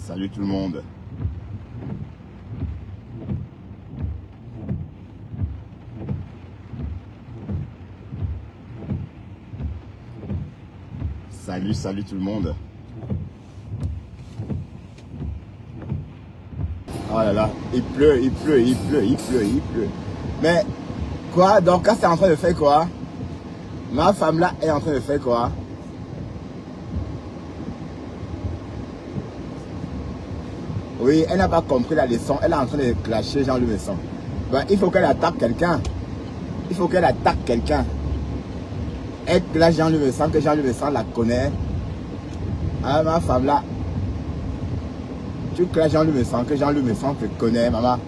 Salut tout le monde. Salut tout le monde. Oh là là, il pleut. Mais quoi? Donc là, c'est en train de faire quoi? Ma femme là est en train de faire quoi? Oui, elle n'a pas compris la leçon. Elle est en train de clasher Jean-Louis Messon. Ben, il faut qu'elle attaque quelqu'un. Elle clash Jean-Louis Messon, que Jean-Louis Messon la connaît. Ah, ma femme là. Tu clashes Jean-Louis Messon, que Jean-Louis Messon te connaît, maman.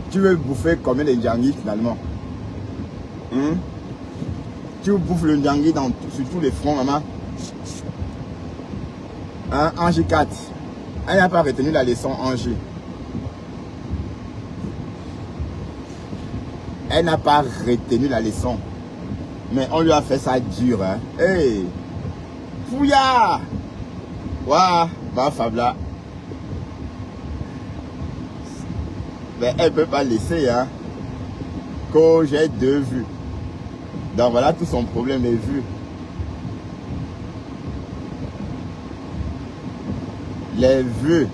Tu veux bouffer combien de Ndjangi finalement? Tu bouffes le Ndjangi sur tous les fronts, maman. Hein, Angie 4. Elle n'a pas retenu la leçon, Angie. Elle n'a pas retenu la leçon. Mais on lui a fait ça dur, hein. Hey! Fouya! Waouh! Ma femme là. Mais elle ne peut pas laisser, hein. Que j'ai 2 vues. Donc voilà tout son problème, les vues. Les vues.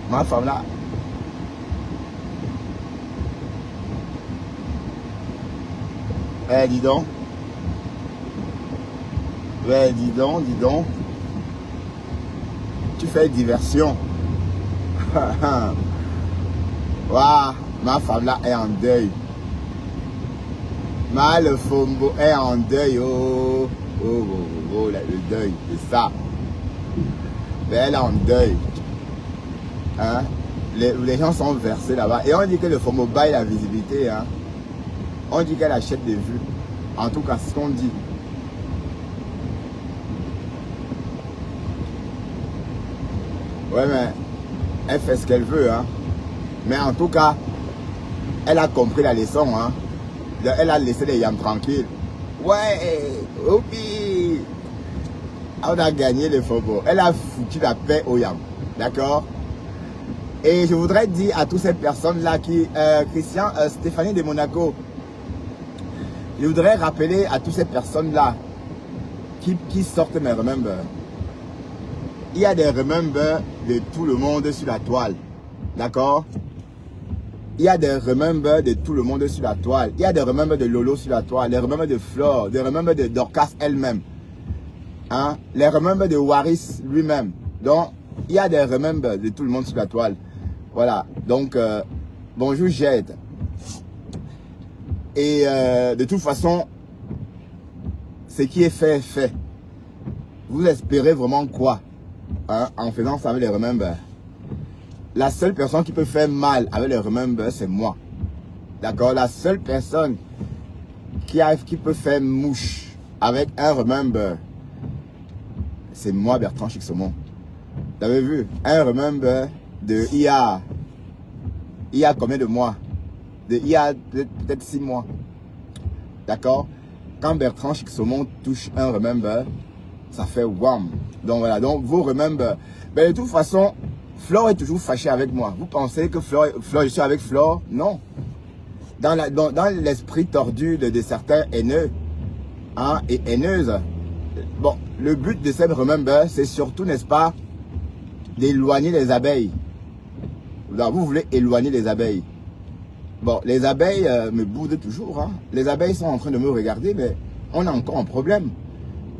Ma femme là. Eh, dis donc. Ouais, dis donc. Tu fais diversion. Waouh, ma femme là est en deuil. Le Fombo est en deuil. Oh, là, le deuil, c'est ça. Mais elle est en deuil. Hein? Les gens sont versés là-bas. Et on dit que le Fombo baille la visibilité. Hein? On dit qu'elle achète des vues. En tout cas, c'est ce qu'on dit. Ouais, mais elle fait ce qu'elle veut. Hein? Mais en tout cas, elle a compris la leçon. Hein? Elle a laissé les yams tranquilles. Ouais, oupi. On a gagné le Fombo. Elle a foutu la paix aux yams. D'accord? Et je voudrais dire à toutes ces personnes-là qui... Stéphanie de Monaco. Je voudrais rappeler à toutes ces personnes-là qui sortent mes remembers. Il y a des remembers de tout le monde sur la toile. D'accord? Il y a des remembers de tout le monde sur la toile. Il y a des remembers de Lolo sur la toile. Des remembers de Flore. Des remembers de Dorcas elle-même. Hein? Les remembers de Waris lui-même. Donc, il y a des remembers de tout le monde sur la toile. Voilà. Donc, bonjour Jed. Et de toute façon, ce qui est fait est fait. Vous espérez vraiment quoi, hein, en faisant ça avec les remembers? La seule personne qui peut faire mal avec les remembers, c'est moi. D'accord? La seule personne qui peut faire mouche avec un remember, c'est moi, Bertrand Chixomon. Vous avez vu? Un remember de IA. Il y a combien de mois? Il y a peut-être 6 mois. D'accord? Quand Bertrand Chixomon touche un remember, ça fait wham. Donc voilà, donc vos remember. Mais de toute façon, Flore est toujours fâché avec moi. Vous pensez que Flore, je suis avec Flore? Non. Dans l'esprit tordu de certains haineux, hein, et haineuses, bon, le but de ces remember, c'est surtout, n'est-ce pas, d'éloigner les abeilles. Donc, vous voulez éloigner les abeilles. Bon, les abeilles me boudent toujours. Hein. Les abeilles sont en train de me regarder, mais on a encore un problème.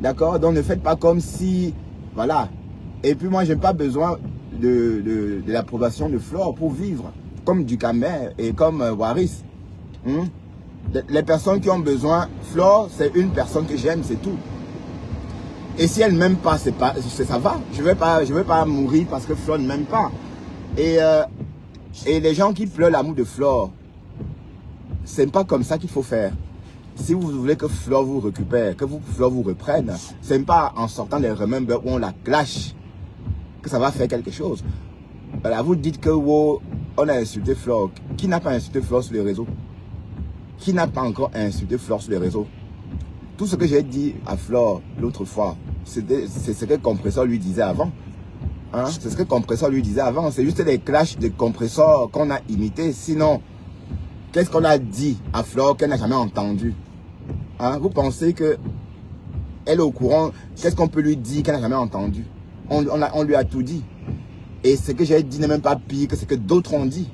D'accord? Donc ne faites pas comme si... Voilà. Et puis moi, je n'ai pas besoin de l'approbation de Flore pour vivre. Comme Ducamer et comme Waris. Les personnes qui ont besoin... Flore, c'est une personne que j'aime, c'est tout. Et si elle ne m'aime pas, ça va. Je ne vais pas mourir parce que Flore ne m'aime pas. Et les gens qui pleurent l'amour de Flore, c'est pas comme ça qu'il faut faire. Si vous voulez que Flore vous récupère, que Flore vous reprenne, c'est pas en sortant des remembers où on la clash que ça va faire quelque chose. Voilà, vous dites que wow, on a insulté Flore. Qui n'a pas insulté Flore sur les réseaux? Qui n'a pas encore insulté Flore sur les réseaux? Tout ce que j'ai dit à Flore l'autre fois, c'est ce que Compressor lui disait avant. Hein? C'est ce que Compressor lui disait avant. C'est juste les clashs de Compressor qu'on a imités. Sinon, qu'est-ce qu'on a dit à Flore qu'elle n'a jamais entendu? Hein? Vous pensez que elle est au courant? Qu'est-ce qu'on peut lui dire qu'elle n'a jamais entendu? On lui a tout dit. Et ce que j'ai dit n'est même pas pire que ce que d'autres ont dit.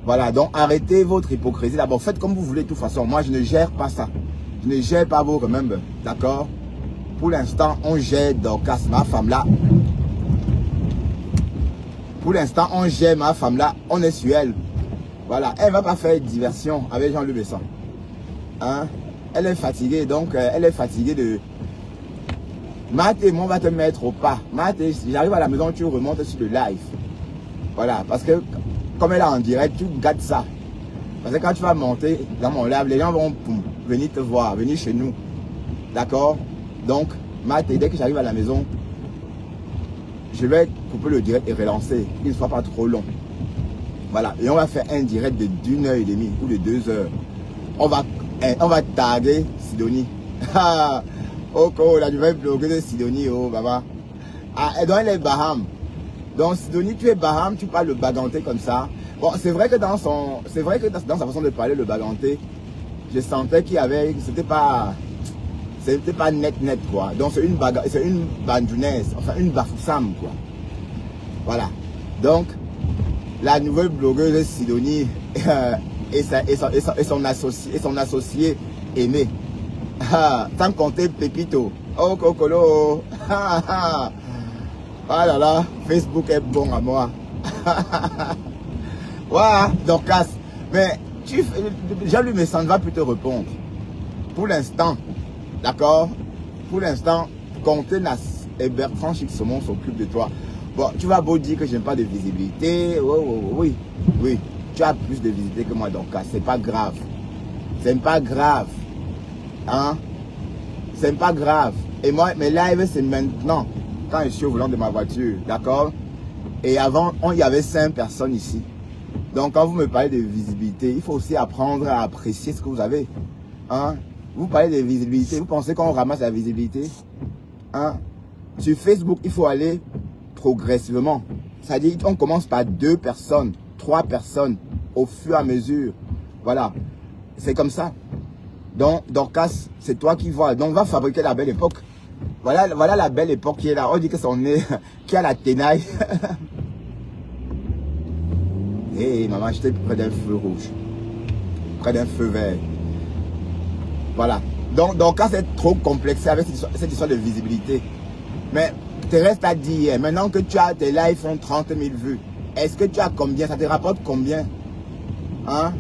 Voilà, donc arrêtez votre hypocrisie. D'abord, faites comme vous voulez de toute façon. Moi, je ne gère pas ça. Je ne gère pas vos remembers. D'accord? Pour l'instant, on gère Dorcas, ma femme là. Pour l'instant, on gère ma femme là. On est sur elle. Voilà, elle ne va pas faire diversion avec Jean-Luc Besson. Hein? Elle est fatiguée, donc elle est fatiguée de... Mathé, on va te mettre au pas. Mathé, si j'arrive à la maison, tu remontes sur le live. Voilà, parce que comme elle est en direct, tu gâtes ça. Parce que quand tu vas monter dans mon live, les gens vont venir te voir, venir chez nous. D'accord? Donc, Mathé, dès que j'arrive à la maison, je vais couper le direct et relancer. Qu'il ne soit pas trop long. Voilà, et on va faire un direct de d'1h30 ou de 2 heures. On va taguer Sidonie. Oh, la nouvelle blogueuse de Sidonie, oh, baba. Ah, et donc elle est Baham. Donc Sidonie, tu es Baham, tu parles le baganté comme ça. Bon, c'est vrai que dans sa façon de parler le baganté, je sentais qu'il y avait, c'était pas net quoi. Donc c'est une bandounaise, enfin une bafoussam quoi. Voilà. Donc la nouvelle blogueuse de Sidonie et son associé Aimé. Sans compter Pépito. Oh Cocolo. Ah là là, Facebook est bon à moi. Voilà, Dorcas. Mais Jean-Luc Messon ne va plus te répondre. Pour l'instant, d'accord? Pour l'instant, Contenas et Bertrand Chixomon s'occupent de toi. Bon, tu vas beau dire que je n'ai pas de visibilité. Oui. Tu as plus de visibilité que moi, Dorcas. C'est pas grave. C'est pas grave. Hein? C'est pas grave. Et moi, mes lives, c'est maintenant. Quand je suis au volant de ma voiture. D'accord? Et avant, il y avait 5 personnes ici. Donc, quand vous me parlez de visibilité, il faut aussi apprendre à apprécier ce que vous avez. Hein? Vous parlez de visibilité. Vous pensez qu'on ramasse la visibilité? Hein? Sur Facebook, il faut aller progressivement. C'est-à-dire qu'on commence par 2 personnes, 3 personnes, au fur et à mesure. Voilà. C'est comme ça. Donc, Dorcas, c'est toi qui vois. Donc, on va fabriquer la belle époque. Voilà la belle époque qui est là. On dit que son nez, qui a la tenaille. Hé, maman, j'étais près d'un feu rouge. Près d'un feu vert. Voilà. Donc, Dorcas est trop complexé avec cette histoire de visibilité. Mais, Thérèse t'a dit, maintenant que tu as tes lives font 30 000 vues, est-ce que tu as combien? Ça te rapporte combien? Hein?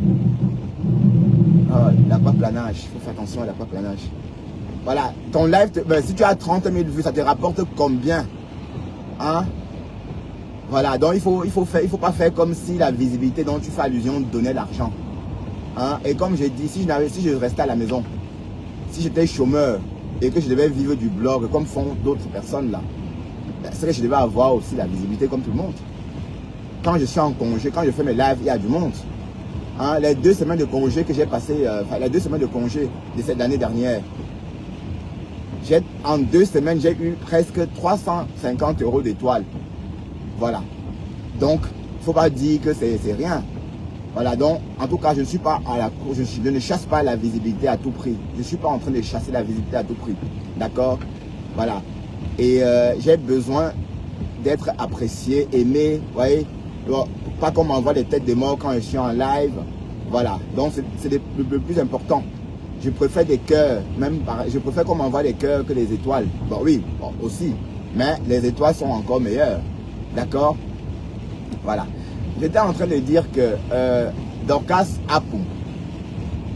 Oh, l'aquaplanage, il faut faire attention à l'aquaplanage. Voilà, ton live, si tu as 30 000 vues, ça te rapporte combien? Hein? Voilà, donc il faut pas faire comme si la visibilité dont tu fais allusion donnait l'argent. Hein? Et comme j'ai dit, si je restais à la maison, si j'étais chômeur et que je devais vivre du blog comme font d'autres personnes là, c'est que je devais avoir aussi la visibilité comme tout le monde. Quand je suis en congé, quand je fais mes lives, il y a du monde. Hein, les 2 semaines de congé que j'ai passé, les 2 semaines de congé de cette année dernière, en 2 semaines, j'ai eu presque 350 € d'étoiles. Voilà. Donc, il ne faut pas dire que c'est rien. Voilà, donc, en tout cas, je ne suis pas à la cour, je ne chasse pas la visibilité à tout prix. Je ne suis pas en train de chasser la visibilité à tout prix. D'accord? Voilà. Et j'ai besoin d'être apprécié, aimé, vous voyez? Pas qu'on m'envoie des têtes de mort quand je suis en live. Voilà, donc c'est le plus important. Je préfère des cœurs, je préfère qu'on m'envoie des cœurs que des étoiles. Bon oui, bon, aussi, mais les étoiles sont encore meilleures. D'accord? Voilà. J'étais en train de dire que Dorcas Apou.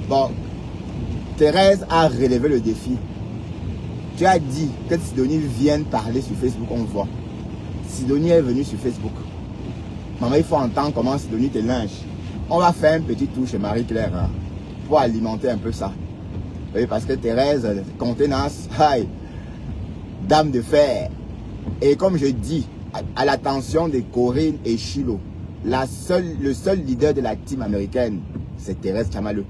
Bon, Thérèse a relevé le défi. Tu as dit que Sidonie vienne parler sur Facebook, on voit. Sidonie est venue sur Facebook. Maman, il faut entendre comment Sidonie te linge. On va faire un petit tour chez Marie-Claire hein, pour alimenter un peu ça. Oui, parce que Thérèse, contenance, dame de fer. Et comme je dis, à l'attention de Corinne et Chilo, le seul leader de la team américaine, c'est Thérèse Chamaleu.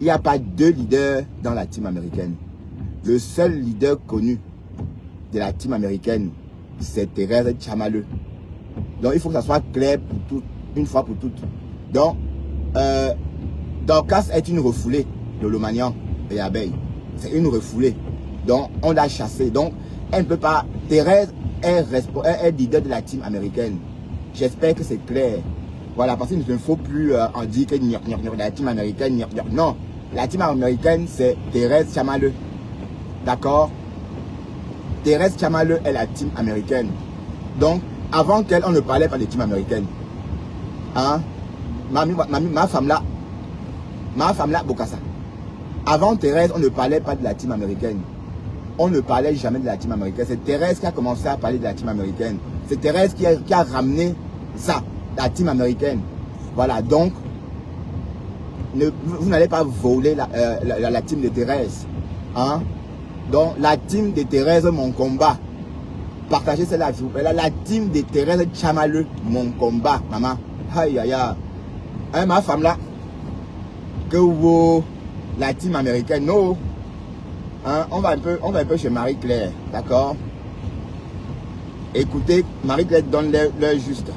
il n'y a pas deux leaders dans la team américaine. Le seul leader connu de la team américaine, c'est Thérèse Tchamaleu. Donc, il faut que ça soit clair pour toutes, une fois pour toutes. Donc, Dorcas est une refoulée de Lomagnan et Abeille. C'est une refoulée. Donc, on l'a chassée. Donc, elle ne peut pas... Thérèse est leader de la team américaine. J'espère que c'est clair. Voilà, parce qu'il ne faut plus en dire que la team américaine... Non, la team américaine, c'est Thérèse Tchamaleu. D'accord? Thérèse Tchamaleu est la team américaine. Donc, avant qu'elle, on ne parlait pas de team américaine. Hein? Ma femme là, Bokassa. Avant Thérèse, on ne parlait pas de la team américaine. On ne parlait jamais de la team américaine. C'est Thérèse qui a commencé à parler de la team américaine. C'est Thérèse qui a ramené ça, la team américaine. Voilà, donc, vous n'allez pas voler la team de Thérèse. Hein? Donc, la team de Thérèse, mon combat. Partagez celle-là, s'il vous plaît. La team de Thérèse Tchamaleu, mon combat, maman. Aïe, aïe, aïe. Hein, ma femme là, que vous, la team américaine, non. Hein, on va un peu chez Marie-Claire, d'accord? Écoutez, Marie-Claire donne l'heure juste.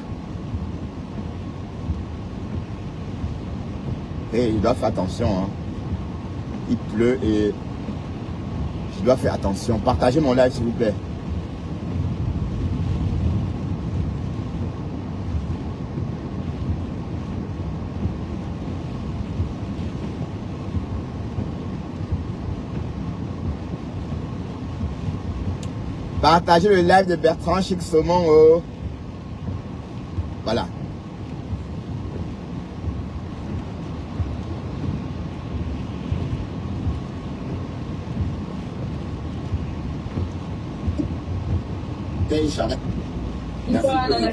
Et je dois faire attention, hein. Il pleut et je dois faire attention. Partagez mon live, s'il vous plaît. Partagez le live de Bertrand Chic Saumon. Oh. Voilà. Voilà,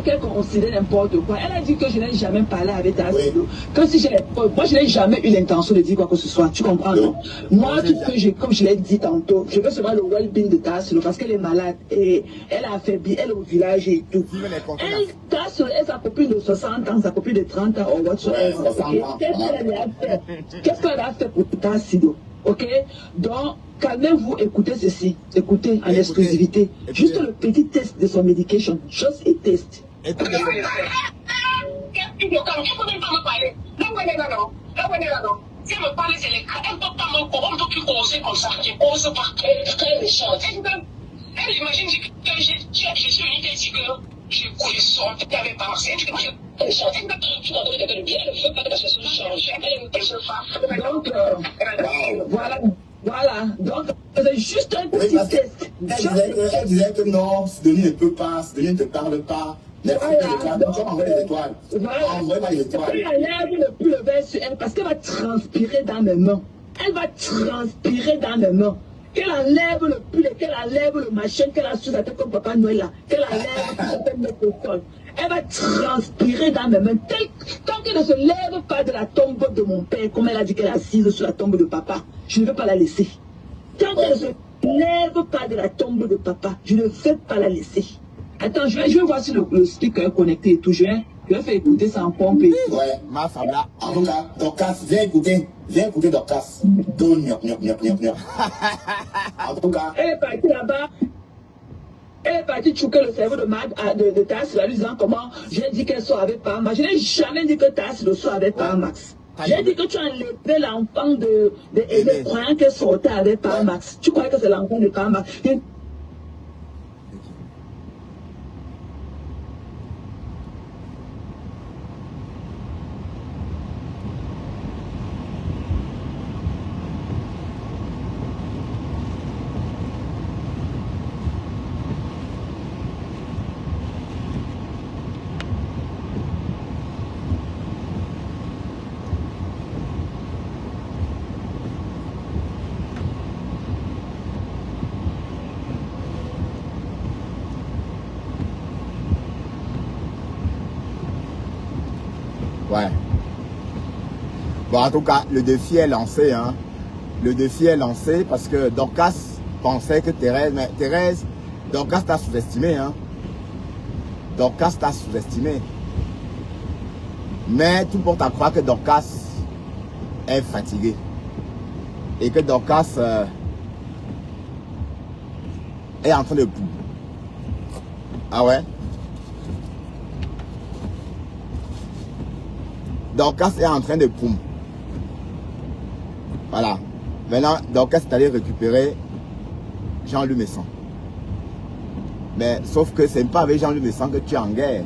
qu'elle considère n'importe quoi. Elle a dit que je n'ai jamais parlé avec ta silo. Comme si moi, je n'ai jamais eu l'intention de dire quoi que ce soit. Tu comprends, non? Moi, comme je l'ai dit tantôt, je veux seulement le well-being de ta silo parce qu'elle est malade et elle a affaibli, elle est au village et tout. Ta silo est sa copine de 60 ans, sa copine de 30 ans, ou whatsoever. Qu'est-ce qu'elle a fait pour ta silo? Ok, donc calmez-vous, écoutez ceci, écoutez en exclusivité. Juste le petit test de son medication, just a test. Écoutez. Si elle me parle, c'est les cas. Elle ne peut pas me comprendre, on ne peut plus causer comme ça. Je cause pas. Elle est méchante. Elle imagine que je suis une qui dit que je couille son. Elle n'avait pas marché. Elle est méchante. Elle doit donner quelqu'un de bien. Elle ne veut pas que la situation change. Elle ne se fait. Donc, voilà. Voilà. Donc, c'est juste un petit test. Elle disait que non, Denis ne peut pas, Denis ne te parle pas. Voilà, donc, on envoie les étoiles. Voilà. On envoie les étoiles. Elle lève ne plus le verre sur elle parce qu'elle va transpirer dans mes mains. Elle va transpirer dans mes mains. Qu'elle enlève le pull, qu'elle enlève le machin qu'elle a sous la tête comme Papa Noël là. Qu'elle enlève, qu'elle met au sol. Elle va transpirer dans mes mains. Tant qu'elle ne se lève pas de la tombe de mon père, comme elle a dit qu'elle est assise sur la tombe de papa, je ne vais pas la laisser. Tant qu'elle ne se lève pas de la tombe de papa, je ne vais pas la laisser. Attends, je vais voir si le speaker est connecté et tout. Je vais faire écouter ça en pompe et tout. Ouais, ma femme là. En tout cas, Dorcas, viens écouter Dorcas. En tout cas. Elle est partie là-bas. Elle est partie chouquer le cerveau de Tass, lui disant comment j'ai dit qu'elle soit avec Parmax. Je n'ai jamais dit que Tass ne soit avec Parmax. J'ai dit que tu as enlevé l'enfant de croyant qu'elle sortait avec Parmax. Tu croyais que c'est l'enfant de Parmax. Ouais. Bon, en tout cas, le défi est lancé, hein. Le défi est lancé parce que Dorcas pensait que Thérèse... Mais Thérèse, Dorcas t'a sous-estimé, hein. Dorcas t'a sous-estimé. Mais tout porte à croire que Dorcas est fatiguée. Et que Dorcas est en train de... Ah ouais? Dorcas est en train de poum. Voilà. Maintenant, Dorcas est allé récupérer Jean-Louis Messon. Mais sauf que c'est pas avec Jean-Louis Messon que tu es en guerre.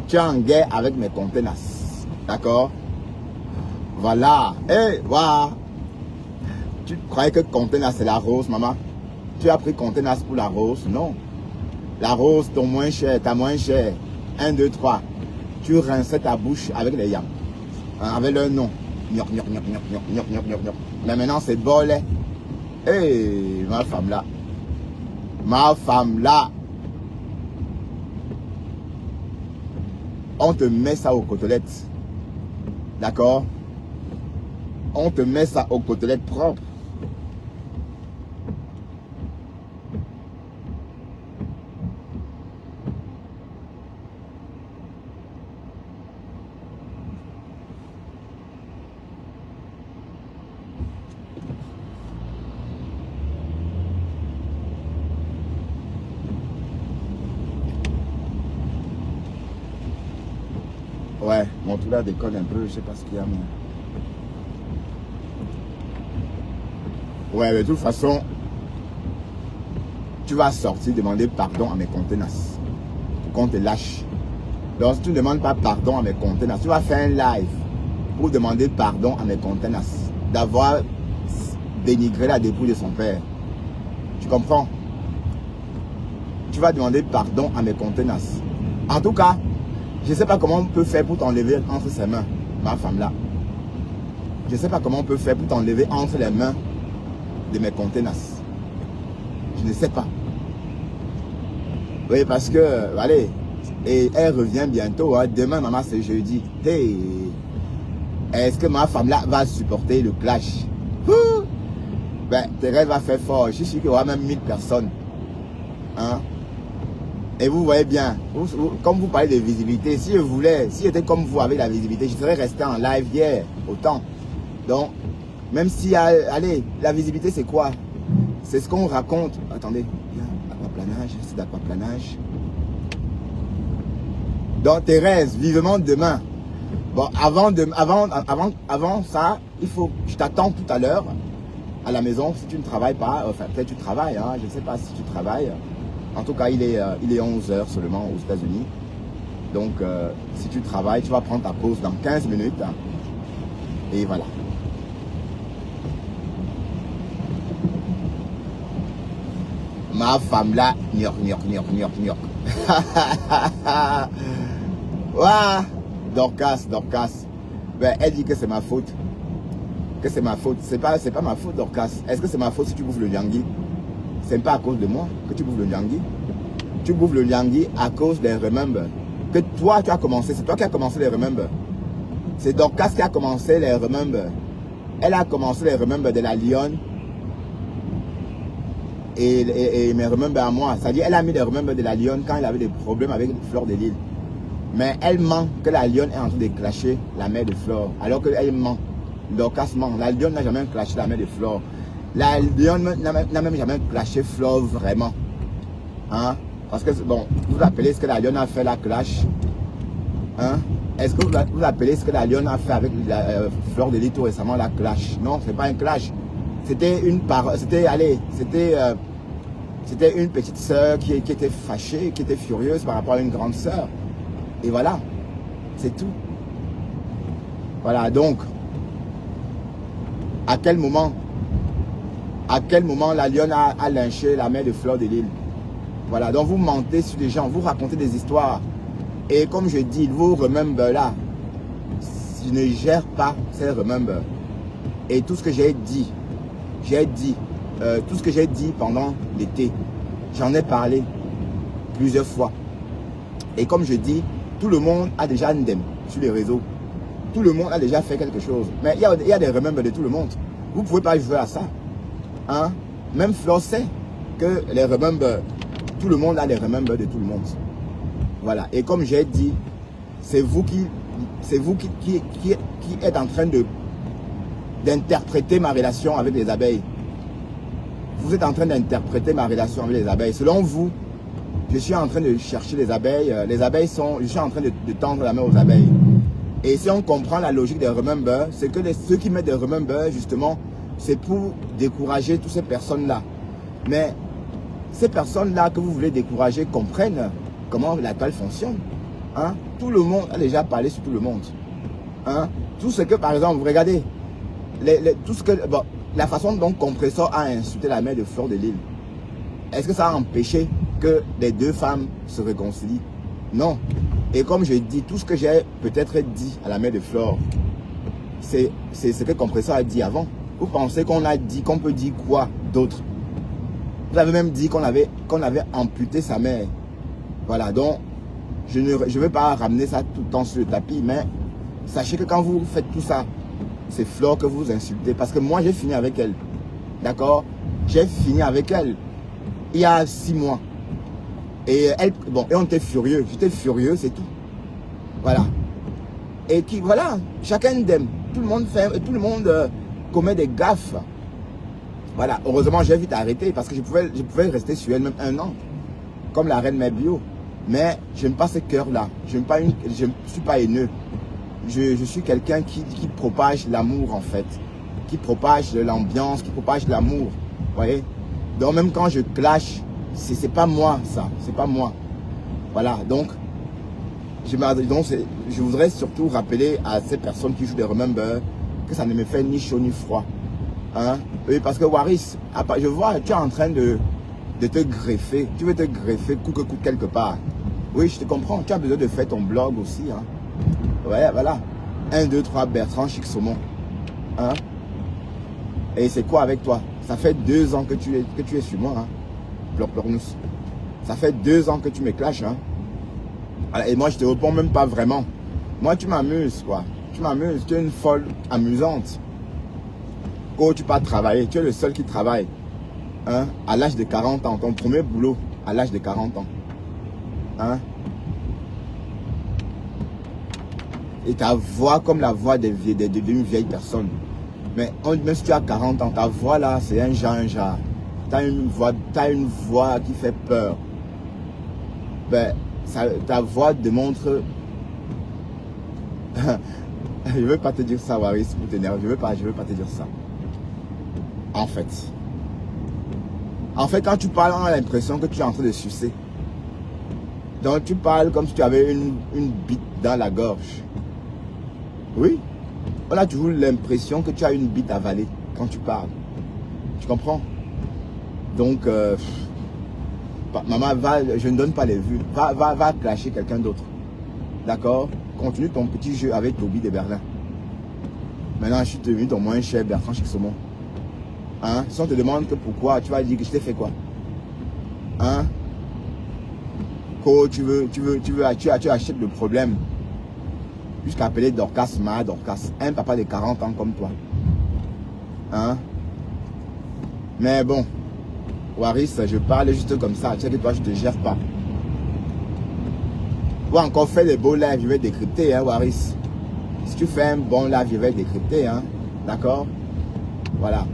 Tu es en guerre avec mes conteneurs. D'accord? Voilà. Et voilà. Tu croyais que conteneur c'est la rose, maman? Tu as pris conteneur pour la rose? Non. La rose, ton moins cher, ta moins cher. 1, 2, 3. Tu rinçais ta bouche avec les yams. Avec leur nom. Gnoc, gnoc, gnoc, gnoc, gnoc, gnoc, gnoc, gnoc, gnoc. Mais maintenant c'est bolet. Hé, ma femme là. Ma femme là. On te met ça aux côtelettes. D'accord? On te met ça aux côtelettes propres. Ouais, mon tout là déconne un peu, je sais pas ce qu'il y a, mais... Ouais, mais de toute façon, tu vas sortir demander pardon à mes conteneurs pour qu'on te lâche. Donc, si tu ne demandes pas pardon à mes conteneurs, tu vas faire un live pour demander pardon à mes conteneurs d'avoir dénigré la dépouille de son père. Tu comprends? Tu vas demander pardon à mes conteneurs. En tout cas, je ne sais pas comment on peut faire pour t'enlever entre ses mains, ma femme là. Je ne sais pas comment on peut faire pour t'enlever entre les mains de mes conteneurs. Je ne sais pas. Oui, parce que, allez, et elle revient bientôt. Hein. Demain, maman, c'est jeudi. Hey, est-ce que ma femme là va supporter le clash? Ben, Thérèse va faire fort. Je suis sûr qu'il y aura même 1000 personnes. Hein? Et vous voyez bien, comme vous parlez de visibilité, si je voulais, si j'étais comme vous avec la visibilité, je serais resté en live hier, autant. Donc, même si, allez, la visibilité c'est quoi? C'est ce qu'on raconte. Attendez, il y a aquaplanage, c'est d'aquaplanage. Donc Thérèse, vivement demain. Bon, avant ça, il faut, je t'attends tout à l'heure à la maison si tu ne travailles pas. Enfin, peut-être tu travailles, hein, je ne sais pas si tu travailles. En tout cas, il est 11 h seulement aux États-Unis. Donc, si tu travailles, tu vas prendre ta pause dans 15 minutes. Hein, et voilà. Ma femme là, gnoc, gnoc, gnoc, gnoc, gnoc. Ouah, Dorcas. Ben, elle dit que c'est ma faute. Que c'est ma faute. C'est pas ma faute, Dorcas. Est-ce que c'est ma faute si tu bouffes le liangui? C'est pas à cause de moi que tu bouffes le liangui. Tu bouffes le liangui à cause des remember. Que toi, tu as commencé. C'est toi qui as commencé les remember. C'est Dorcas qui a commencé les remember. Elle a commencé les remember de la lionne. Et mes remember à moi. C'est-à-dire, elle a mis les remember de la lionne quand elle avait des problèmes avec Fleur de Lille. Mais elle ment que la lionne est en train de clasher la mère de Fleur. Alors qu'elle ment. Dorcas ment. La lionne n'a jamais clashé la mère de Fleur. La lionne n'a même jamais clashé Fleur vraiment. Hein? Parce que, bon, vous appelez ce que la lionne a fait la clash. Hein? Est-ce que vous appelez ce que la lionne a fait avec la Fleur de Lille tout récemment la clash? Non, c'est pas un clash. C'était une c'était une petite sœur qui était fâchée, qui était furieuse par rapport à une grande sœur. Et voilà. C'est tout. Voilà, donc, à quel moment la lionne a lynché la mère de Fleur de Lille? Voilà, donc vous mentez sur les gens, vous racontez des histoires. Et comme je dis, vous remember là, je ne gère pas ces remember. Et tout ce que j'ai dit, tout ce que j'ai dit pendant l'été, j'en ai parlé plusieurs fois. Et comme je dis, tout le monde a déjà un dem sur les réseaux. Tout le monde a déjà fait quelque chose. Mais il y a des remember de tout le monde. Vous ne pouvez pas jouer à ça. Hein? Même Fleur sait que les remember, tout le monde a les remember de tout le monde. Voilà. Et comme j'ai dit, c'est vous qui êtes en train de d'interpréter ma relation avec les abeilles. Vous êtes en train d'interpréter ma relation avec les abeilles. Selon vous, je suis en train de chercher les abeilles. Les abeilles sont... Je suis en train de tendre la main aux abeilles. Et si on comprend la logique des remember, c'est que ceux qui mettent des remember, justement, c'est pour décourager toutes ces personnes-là. Mais ces personnes-là que vous voulez décourager comprennent comment la toile fonctionne. Hein? Tout le monde a déjà parlé sur tout le monde. Hein? Tout ce que, par exemple, vous regardez, tout ce que, bon, la façon dont Compressor a insulté la mère de Fleur de Lille, est-ce que ça a empêché que les deux femmes se réconcilient? Non. Et comme je dis, tout ce que j'ai peut-être dit à la mère de Flore, c'est ce que Compressor a dit avant. Vous pensez qu'on a dit, qu'on peut dire quoi d'autre? Vous avez même dit qu'on avait amputé sa mère. Voilà, donc je ne vais pas ramener ça tout le temps sur le tapis, mais sachez que quand vous faites tout ça, c'est Flore que vous insultez. Parce que moi, j'ai fini avec elle. D'accord? J'ai fini avec elle il y a 6 mois. Et elle, bon, et on était furieux. J'étais furieux, c'est tout. Voilà. Et qui, voilà, chacun d'aime. Tout le monde fait, tout le monde commet des gaffes. Voilà. Heureusement, j'ai vite arrêté parce que je pouvais rester sur elle même 1 an. Comme la reine Mabio. Mais je n'aime pas ce cœur-là. Je ne suis pas haineux. Je suis quelqu'un qui propage l'amour, en fait. Qui propage l'ambiance, qui propage l'amour. Vous voyez? Donc, même quand je clash, c'est pas moi, ça. C'est pas moi. Voilà. Donc, je voudrais surtout rappeler à ces personnes qui jouent des remember que ça ne me fait ni chaud ni froid. Hein? Oui, parce que Waris, je vois, tu es en train de te greffer. Tu veux te greffer coup quelque part. Oui, je te comprends. Tu as besoin de faire ton blog aussi. Hein? Ouais, voilà. 1, 2, 3, Bertrand Chic-Saumon. Hein? Et c'est quoi avec toi? Ça fait 2 ans que tu es sur moi. Hein? Plornous. Ça fait 2 ans que tu me clashes. Hein? Et moi, je te réponds même pas vraiment. Moi, tu m'amuses, quoi. Tu m'amuses. Tu es une folle amusante. Quand tu pars travailler, tu es le seul qui travaille. Hein? À l'âge de 40 ans. Ton premier boulot, à l'âge de 40 ans. Hein? Et ta voix comme la voix d'une vieille personne. Mais même si tu as 40 ans, ta voix là, c'est un genre. Tu as une voix qui fait peur. Ben, ta voix démontre... je ne veux pas te dire ça, Waris, pour t'énerver. Je veux pas te dire ça. En fait, quand tu parles, on a l'impression que tu es en train de sucer. Donc, tu parles comme si tu avais une bite dans la gorge. Oui. On a toujours l'impression que tu as une bite avalée quand tu parles. Tu comprends? Donc, maman, je ne donne pas les vues. Va clasher quelqu'un d'autre. D'accord? Continue ton petit jeu avec Toby de Berlin. Maintenant, je suis devenu ton moins cher Bertrand Chic-Saumon. Hein? Si on te demande que pourquoi, tu vas dire que je t'ai fait quoi? Hein? Tu achètes le problème. Jusqu'à appeler Dorcas, Dorcas. Un papa de 40 ans comme toi. Hein? Mais bon. Waris, je parle juste comme ça. Tu sais que toi, je te gère pas. Ou encore faire des beaux lives, je vais décrypter, hein, Waris. Si tu fais un bon live, je vais décrypter, hein. D'accord? Voilà.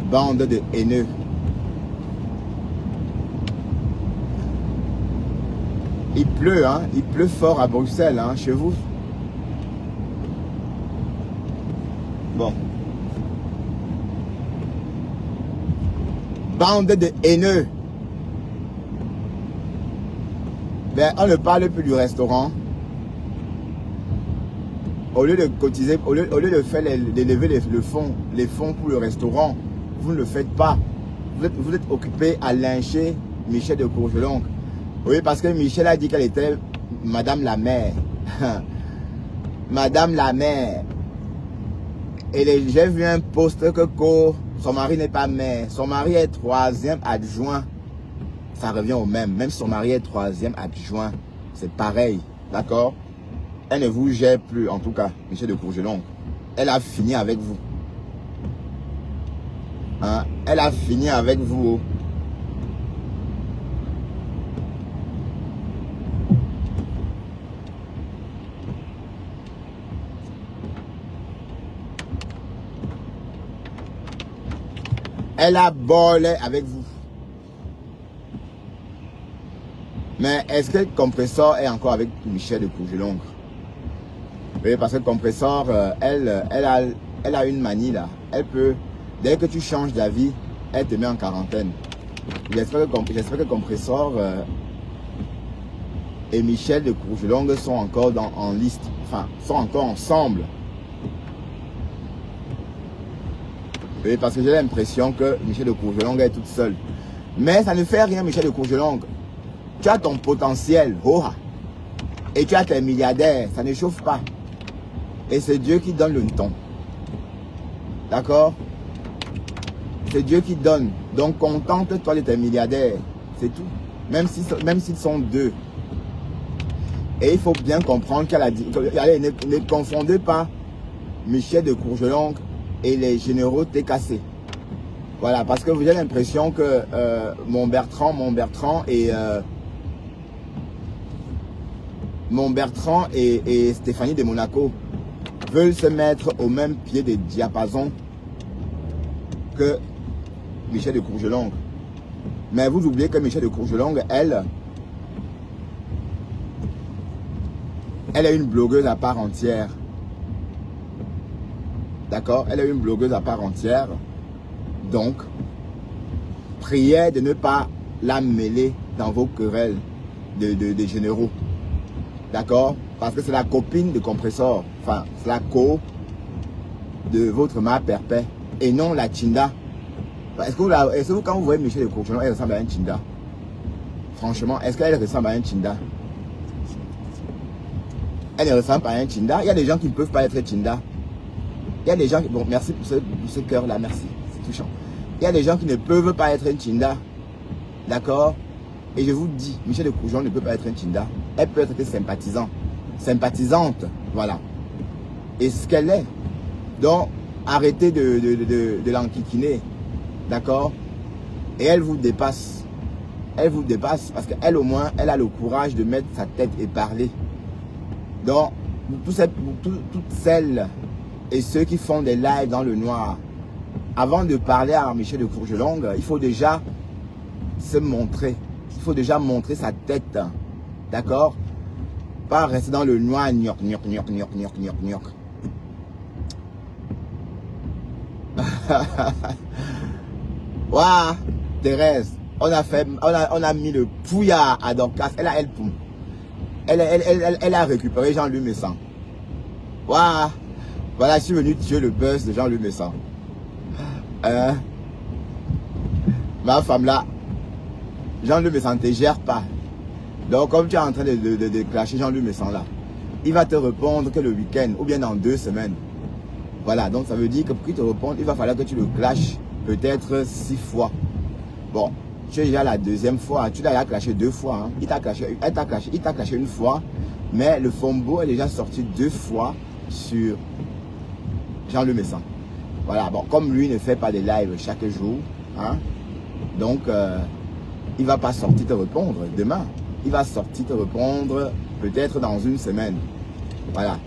Bande de haineux. Il pleut, hein. Il pleut fort à Bruxelles, hein, chez vous. Bon. Bande de haineux. Ben, on ne parle plus du restaurant. Au lieu de cotiser, au lieu de faire d'élever les fonds pour le restaurant, vous ne le faites pas. Vous êtes occupé à lyncher Michel de Courgelonc. Oui, parce que Michel a dit qu'elle était Madame la Mère. Madame la Mère. Et j'ai vu un post que son mari n'est pas maire. Son mari est 3e adjoint. Ça revient au même. Même si son mari est 3e adjoint, c'est pareil. D'accord? Elle ne vous gère plus, en tout cas, Michel de Courgelonc. Elle a fini avec vous. Hein? Elle a fini avec vous. Elle a bolé avec vous. Mais est-ce que Compressor est encore avec Michel de Courgelongue? Oui, parce que Compressor, elle a une manie là. Elle peut, dès que tu changes d'avis, elle te met en quarantaine. J'espère que Compressor et Michel de Courgelongue sont encore en liste. Enfin, sont encore ensemble. Oui, parce que j'ai l'impression que Michel de Courgelongue est toute seule. Mais ça ne fait rien, Michel de Courgelongue. Tu as ton potentiel, et tu as tes milliardaires, ça ne chauffe pas. Et c'est Dieu qui donne le ton. D'accord? C'est Dieu qui donne. Donc contente-toi de tes milliardaires. C'est tout. Même s'ils sont deux. Et il faut bien comprendre qu'elle a dit, allez, ne confondez pas Michel de Courgelongue et les généraux TKC. Voilà, parce que vous avez l'impression que mon Bertrand et Stéphanie de Monaco veulent se mettre au même pied des diapasons que Michel de Courgelongue. Mais vous oubliez que Michel de Courgelongue, elle est une blogueuse à part entière. D'accord? Elle est une blogueuse à part entière. Donc, priez de ne pas la mêler dans vos querelles de généraux. D'accord? Parce que c'est la copine de Compressor. Enfin, c'est la co de votre mère Perpet. Et non la Chinda. Est-ce que quand vous voyez Michel de Courgelongue, elle ressemble à un Chinda? Franchement, est-ce qu'elle ressemble à un Chinda? Elle ne ressemble pas à un Chinda. Il y a des gens qui ne peuvent pas être Chinda. Il y a des gens qui... Bon, merci pour ce cœur-là, merci. C'est touchant. Il y a des gens qui ne peuvent pas être un Chinda. D'accord? Et je vous dis, Michel de Courgelongue ne peut pas être un Chinda. Elle peut être sympathisante. Sympathisante, voilà. Et ce qu'elle est. Donc, arrêtez de l'enquiquiner. D'accord? Et elle vous dépasse. Elle vous dépasse parce qu'elle, au moins, elle a le courage de mettre sa tête et parler. Donc, toutes celles et ceux qui font des lives dans le noir, avant de parler à Michel de Courgelongue, il faut déjà se montrer. Il faut déjà montrer sa tête. D'accord? Pas rester dans le noir, gnoc. Waouh, Thérèse, on a mis le pouillard à Dorcas. Elle a récupéré Jean-Louis Messan. Waouh, voilà, je suis venu tuer le buzz de Jean-Louis Messan. Ma femme là, Jean-Louis Messan ne te gère pas. Donc comme tu es en train de clasher Jean-Louis Messan là, il va te répondre que le week-end ou bien dans 2 semaines. Voilà, donc ça veut dire que pour qu'il te réponde, il va falloir que tu le clashes peut-être 6 fois. Bon, tu es déjà la 2e fois, tu l'as déjà clashé 2 fois. Hein. Il t'a clashé 1 fois, mais le fombo est déjà sorti 2 fois sur Jean-Louis Messan. Voilà, bon, comme lui ne fait pas de live chaque jour, hein, donc il ne va pas sortir te répondre demain. Il va sortir te répondre peut-être dans 1 semaine. Voilà.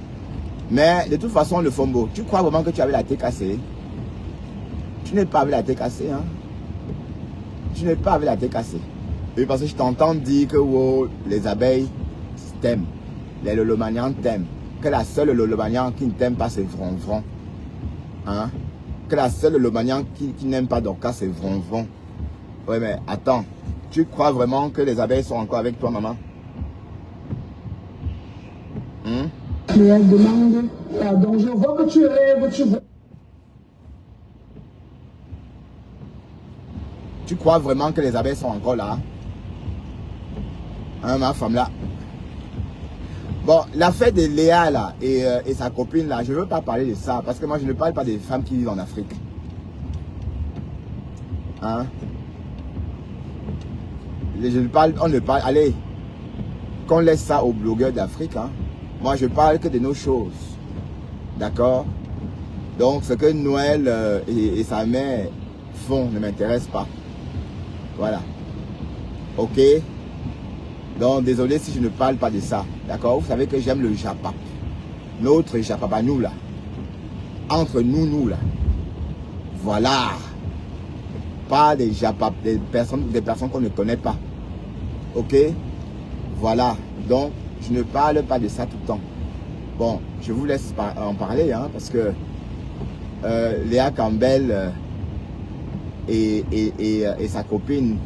Mais de toute façon, le fombo, tu crois vraiment que tu avais la tête cassée? Tu n'es pas avec la tête cassée, hein? Tu n'es pas avec la tête cassée. Et parce que je t'entends dire que wow, les abeilles t'aiment. Les lolomanians t'aiment. Que la seule lolomanian qui ne t'aime pas, c'est Vronvron. Hein? Que la seule lolomanian qui n'aime pas Dorcas, c'est Vronvron. Ouais, mais attends. Tu crois vraiment que les abeilles sont encore avec toi, maman? Mais elle demande pardon. Je vois que tu rêves, tu vois. Tu crois vraiment que les abeilles sont encore là? Hein, ma femme là? Bon, l'affaire de Léa là et sa copine là, je ne veux pas parler de ça parce que moi je ne parle pas des femmes qui vivent en Afrique. Hein? On ne parle, allez, qu'on laisse ça aux blogueurs d'Afrique. Hein? Moi je parle que de nos choses. D'accord? Donc ce que Noël et sa mère font ne m'intéresse pas. Voilà. Ok? Donc désolé si je ne parle pas de ça. D'accord? Vous savez que j'aime le Japap. Notre Japap à nous là. Entre nous là. Voilà. pas des personnes qu'on ne connaît pas. Ok? Voilà. Donc, je ne parle pas de ça tout le temps. Bon, je vous laisse en parler, hein, parce que Léa Campbell et sa copine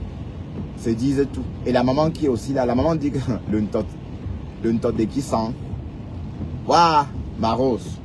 se disent tout. Et la maman qui est aussi là, la maman dit que le ntot de qui sent. Waouh, ma rose.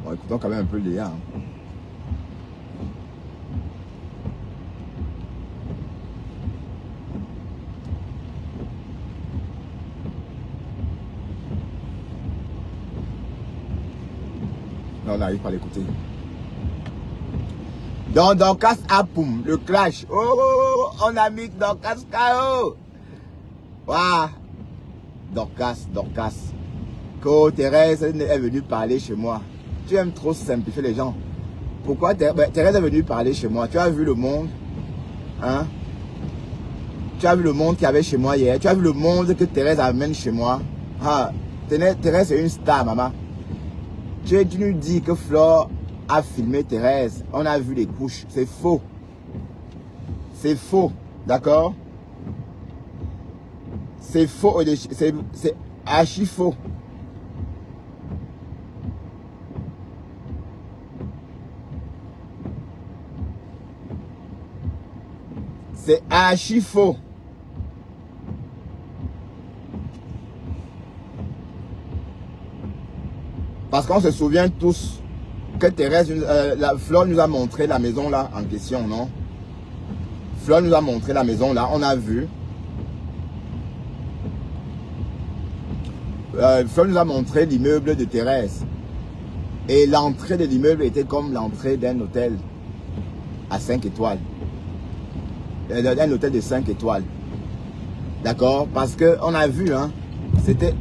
Bon, écoutons quand même un peu Léa. Hein. Non, on n'arrive pas à l'écouter. Donc, Dorcas Apoum, le clash. Oh, on a mis Dorcas KO. Waouh. Dorcas. Quand Thérèse est venue parler chez moi. Tu aimes trop simplifier les gens. Pourquoi Thérèse est venue parler chez moi? Tu as vu le monde? Hein? Tu as vu le monde qu'il y avait chez moi hier? Tu as vu le monde que Thérèse amène chez moi? Ah, Thérèse est une star, maman. Tu nous dis que Flore a filmé Thérèse. On a vu les couches. C'est faux. C'est faux. D'accord? C'est faux. C'est archi faux. C'est archi faux. Parce qu'on se souvient tous que Thérèse, Flore nous a montré la maison là en question, non? Flore nous a montré la maison là, on a vu. Flore nous a montré l'immeuble de Thérèse. Et l'entrée de l'immeuble était comme l'entrée d'un hôtel à 5 étoiles. Un hôtel de 5 étoiles. D'accord? Parce qu'on a vu, hein, c'était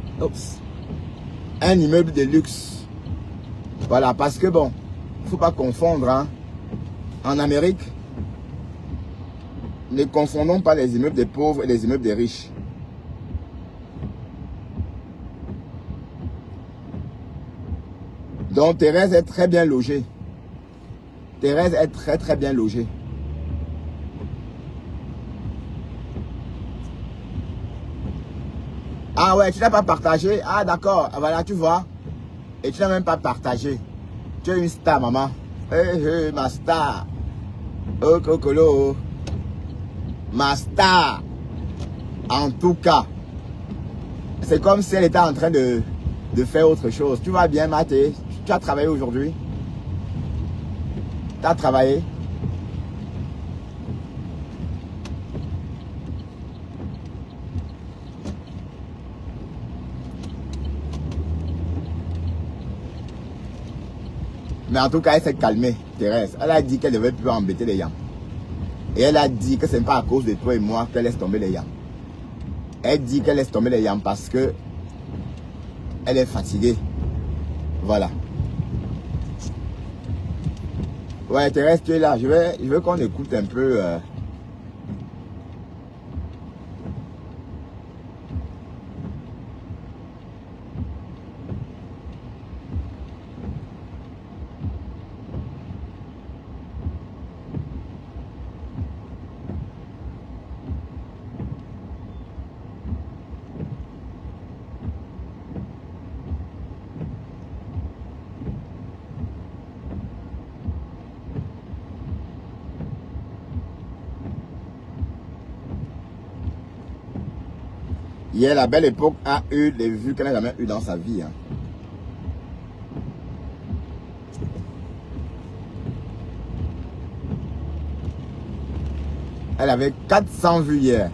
un immeuble de luxe. Voilà, parce que bon, il ne faut pas confondre, hein. En Amérique, ne confondons pas les immeubles des pauvres et les immeubles des riches. Donc Thérèse est très bien logée. Thérèse est très bien logée. Ah ouais, tu n'as pas partagé? Ah d'accord, voilà, tu vois. Et tu n'as même pas partagé. Tu es une star, maman. Hey, ma star. Oh, cocolo. Ma star. En tout cas, c'est comme si elle était en train de faire autre chose. Tu vas bien, Mathé? Tu as travaillé aujourd'hui? Tu as travaillé? Mais en tout cas, elle s'est calmée, Thérèse. Elle a dit qu'elle ne devait plus embêter les gens. Et elle a dit que ce n'est pas à cause de toi et moi qu'elle laisse tomber les gens. Elle dit qu'elle laisse tomber les gens parce que elle est fatiguée. Voilà. Ouais, Thérèse, tu es là. Je veux qu'on écoute un peu... Hier, la belle époque a eu les vues qu'elle n'a jamais eues dans sa vie. Hein. Elle avait 400 vues hier.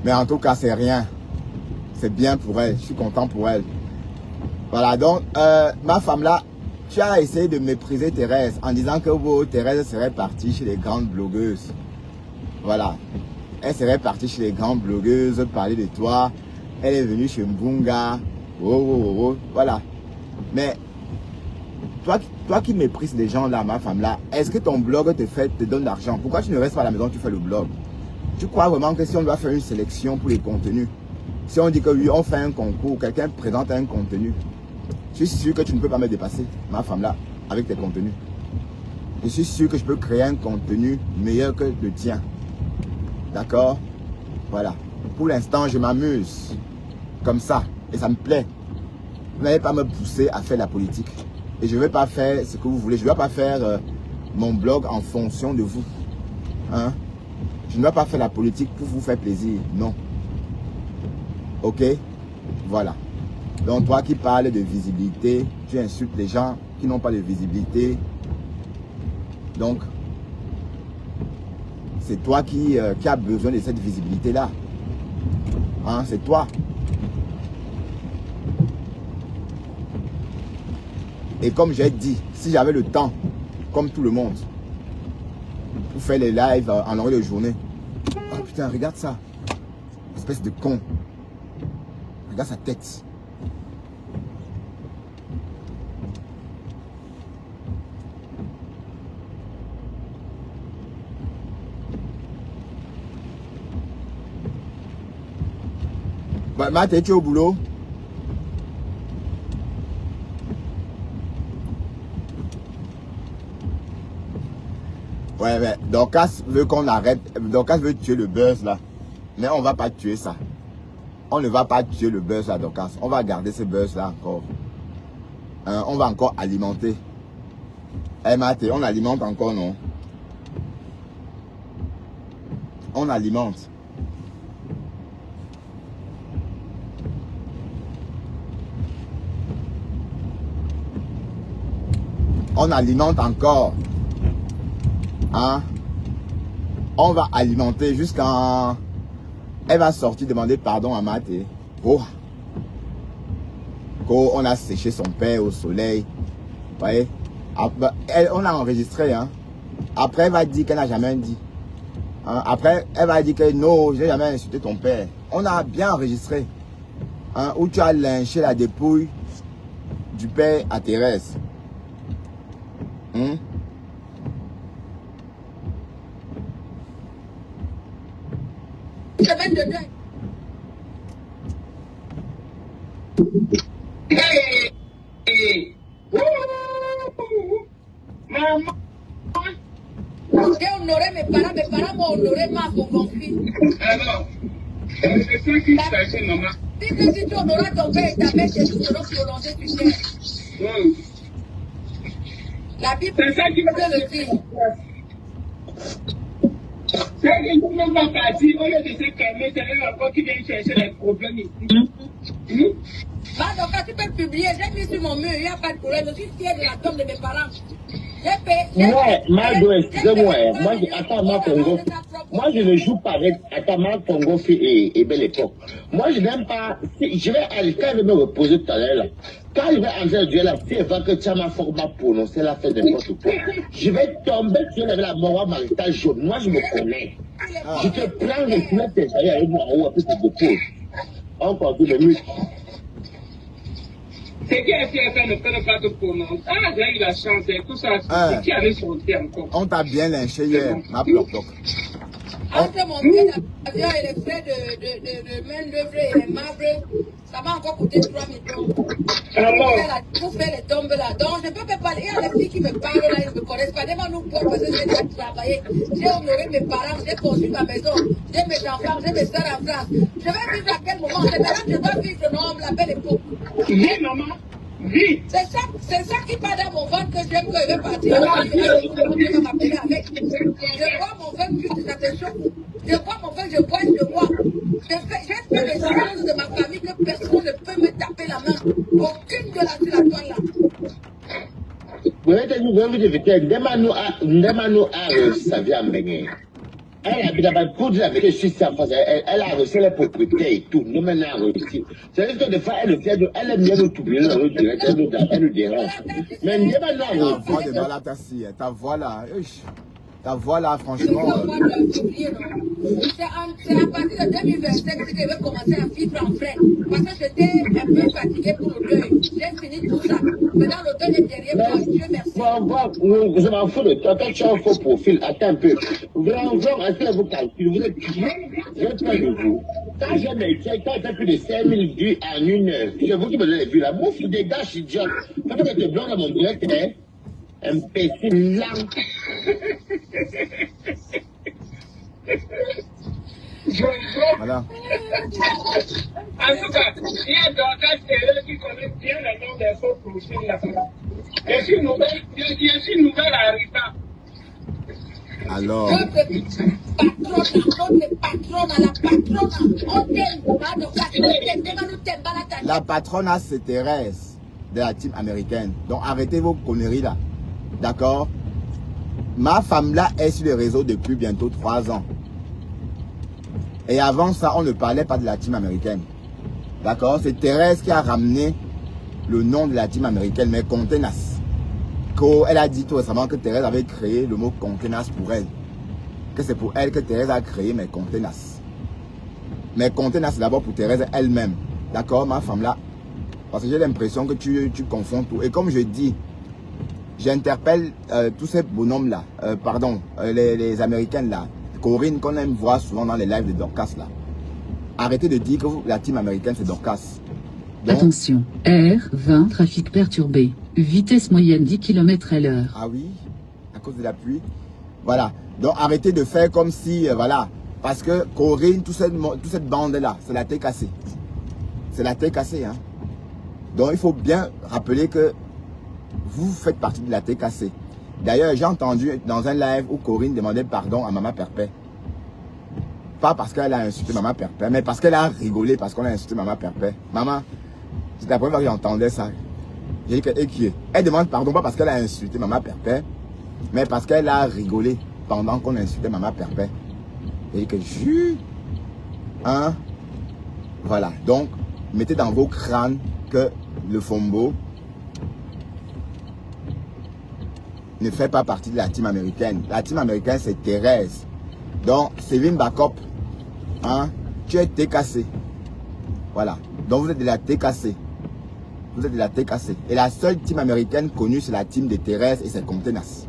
Mais en tout cas, c'est rien. C'est bien pour elle. Je suis content pour elle. Voilà, donc, ma femme là, tu as essayé de mépriser Thérèse en disant que Thérèse serait partie chez les grandes blogueuses. Voilà. Elle serait partie chez les grandes blogueuses, parler de toi. Elle est venue chez Mbunga. Voilà. Mais toi qui méprises les gens là, ma femme là, est-ce que ton blog te donne l'argent? Pourquoi tu ne restes pas à la maison, tu fais le blog? Tu crois vraiment que si on doit faire une sélection pour les contenus, si on dit que oui, on fait un concours, quelqu'un présente un contenu, je suis sûr que tu ne peux pas me dépasser, ma femme là, avec tes contenus. Je suis sûr que je peux créer un contenu meilleur que le tien. D'accord? Voilà. Pour l'instant, je m'amuse comme ça et ça me plaît. Vous n'allez pas me pousser à faire la politique. Et je ne vais pas faire ce que vous voulez. Je ne vais pas faire mon blog en fonction de vous. Hein? Je ne vais pas faire la politique pour vous faire plaisir. Non. Ok? Voilà. Donc toi qui parles de visibilité, tu insultes les gens qui n'ont pas de visibilité. Donc, c'est toi qui as besoin de cette visibilité-là. Hein? C'est toi. Et comme j'ai dit, si j'avais le temps, comme tout le monde, pour faire les lives en longueur de journée. Oh putain, regarde ça. Espèce de con. Regarde sa tête. Matt, es-tu au boulot? Ouais, mais Dorcas veut qu'on arrête. Dorcas veut tuer le buzz là. Mais on va pas tuer ça. On ne va pas tuer le buzz là, Dorcas. On va garder ce buzz là encore. On va encore alimenter. Eh Matt, on alimente encore, non? On alimente. On alimente encore. Hein? On va alimenter jusqu'à... Elle va sortir demander pardon à Matt. Oh. On a séché son père au soleil. Vous voyez? On a enregistré. Hein? Après, elle va dire qu'elle n'a jamais dit. Hein? Après, elle va dire que non, j'ai jamais insulté ton père. On a bien enregistré. Hein? Où tu as lynché la dépouille du père à Thérèse. Hein? Semaine de deuil. Maman. J'ai honoré mes parents m'ont honoré ma fille. Alors, c'est ça qui se passe, maman. Si tu honoras ton père et ta mère, c'est tout seront prolongés, tu sais. La Bible, c'est ça qui va le dire. C'est que tout le monde va partir, au lieu de se calmer, c'est eux encore qui viennent chercher les problèmes ici. Donc, tu peux publier, j'ai mis sur mon mur, il n'y a pas de problème. Je suis fier de la tombe de mes parents. Ouais, Margot, excusez-moi. Moi, attends, ma Congo. Moi, je ne joue pas avec Atama Congo et Belle Époque. Moi, je n'aime pas. Je vais aller, quand je vais me reposer tout à l'heure, quand je vais entrer le duel, si elle va que tu as ma forme à prononcer, la fait n'importe quoi. Je vais tomber sur la mort maritale jaune. Moi, je me connais. Je te prends le coup, tes amis avec moi en haut, après tu te poses. Encore 2 minutes. C'est qui a fait ça ne peut pas te prononcer. Ah, j'ai eu la chance, tout ça, c'est qui avait sauté encore. On t'a bien lynché hier, ma bloc-bloc. Entre mon billet d'avion et les frais de main-d'œuvre et les marbres, ça m'a encore coûté 3 millions. Pour faire les tombes là. Donc, je ne peux pas parler. Il y a des filles qui me parlent là, ils ne me connaissent pas. Demande-nous quoi, parce que j'ai déjà travaillé. J'ai honoré mes parents, j'ai construit ma maison, j'ai mes enfants, j'ai mes soeurs en France. Je vais vivre à quel moment? C'est maintenant que je dois vivre, non, la belle époque. Oui, maman. Oui. C'est ça qui part dans mon ventre que j'aime que je vais partir. Je vais m'appeler avec. Je vois mon ventre plus d'attention. Je vois mon ventre, je vois, je vois. J'ai fait des choses de ma famille que personne ne peut me taper la main. Aucune de la toile là. Vous avez nous inviter, demande-nous à Savia Mbengé. Elle habite là-bas, pour dire la vérité, je suis ça, elle a reçu les propriétés et tout, nous maintenant a réussi. C'est juste que des fois, elle le fait, elle aime bien nous oublier dans le direct, elle nous dérange. Mais demande-nous à Ta voix de malade, ta voix là, Ta voix là, franchement. C'est à partir de 2027 que je vais commencer à vivre en vrai. Parce que j'étais un peu fatigué pour le deuil. J'ai fini tout ça. Maintenant, le deuil est derrière moi. Dieu merci. Je m'en fous de toi. Toi, tu as un faux profil. Attends un peu. Vraiment, restez vos calculs. Vous êtes qui? Je parle de vous. Quand j'ai mes chèques, quand j'ai plus de 5000 vues en une heure, c'est vous qui me donnez les vues là. Moi, je dégage, idiot. Quand tu te blanc dans mon direct, hein? Imbécile lent. Voilà. En tout cas, il y a Dorcas Terrell qui connaît bien le nom des faux profils là. Je suis nouvelle arrivant. Alors. La patronne, c'est Thérèse de la team américaine. Donc arrêtez vos conneries là. D'accord? Ma femme là est sur les réseaux depuis bientôt 3 ans. Et avant ça, on ne parlait pas de la team américaine. D'accord? C'est Thérèse qui a ramené le nom de la team américaine, mais Contenas. Elle a dit tout récemment que Thérèse avait créé le mot Contenas pour elle. Que c'est pour elle que Thérèse a créé mes Contenas. Mais Contenas, c'est d'abord pour Thérèse elle-même. D'accord, ma femme là? Parce que j'ai l'impression que tu confonds tout. Et comme je dis, j'interpelle tous ces bonhommes là, les américaines là, Corinne qu'on aime voir souvent dans les lives de Dorcas là. Arrêtez de dire que la team américaine c'est Dorcas. Donc, attention, R20 trafic perturbé, vitesse moyenne 10 km/h. Ah oui, à cause de la pluie. Voilà, donc arrêtez de faire comme si, voilà, parce que Corinne, toute cette bande là, c'est la tête cassée. C'est la tête cassée, hein. Donc il faut bien rappeler que vous faites partie de la tête cassée. D'ailleurs, j'ai entendu dans un live où Corinne demandait pardon à Maman Perpet. Pas parce qu'elle a insulté Maman Perpet, mais parce qu'elle a rigolé parce qu'on a insulté Maman Perpet. Maman, c'est la première fois que j'entendais ça. J'ai dit que, qui est? Elle demande pardon pas parce qu'elle a insulté Maman Perpet, mais parce qu'elle a rigolé pendant qu'on insultait Maman Perpet. J'ai dit que hein? Voilà. Donc, mettez dans vos crânes que le Fombo ne fait pas partie de la team américaine. La team américaine, c'est Thérèse. Donc, Sévin Bakop, hein, tu es TKC. Voilà. Donc, vous êtes de la TKC. Vous êtes de la TKC. Et la seule team américaine connue, c'est la team de Thérèse et ses Contenas.